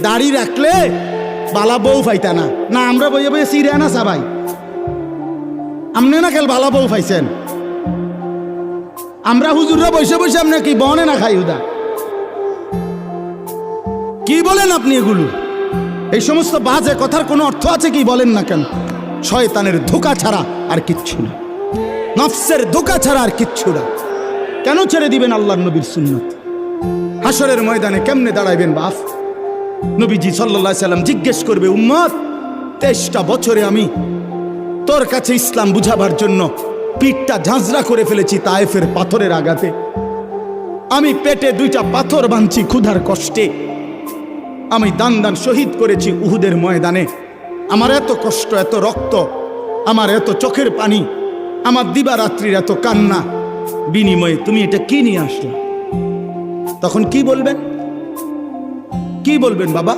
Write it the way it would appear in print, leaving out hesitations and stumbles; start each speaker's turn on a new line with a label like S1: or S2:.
S1: দাড়ি রাখলে বালা বউ পাইতা না। না আমরা বইয়ে বইয়ে সিরে না সবাই, আপনি না খেল বালা বউ পাইছেন। আমরা হুজুররা বসে বসে আপনি কি বনে না খাই উদা? কি বলেন আপনি এগুলো? এই সমস্ত বাজে কথার কোনো অর্থ আছে কি বলেন না কেন? শয়তানের ধোঁকা ছাড়া আর কিচ্ছু না, নফসের ধোঁকা ছাড়া আর কিচ্ছু না। কেন ছেড়ে দিবেন আল্লাহর নবীর সুন্নাত? হাসরের ময়দানে কেমনে দাঁড়াইবেন বাপ? নবীজি সাল্লাল্লাহু আলাইহি সাল্লাম জিজ্ঞেস করবে, উম্মত 23টা বছরে আমি তোর কাছে ইসলাম বুঝাবার জন্য পিঠটা ঝাঁঝরা করে ফেলেছি তায়েফের পাথরের আঘাতে। আমি পেটে 2টা পাথর বাঁধছি ক্ষুধার কষ্টে। আমি দান দান শহীদ করেছি উহুদের ময়দানে। আমার এত কষ্ট, এত রক্ত, আমার এত চোখের পানি, আমার দিবারাত্রির এত কান্না, বিনিময়ে তুমি এটা কি নিয়ে আসলে? তখন কি বলবেন? কি বলবেন বাবা?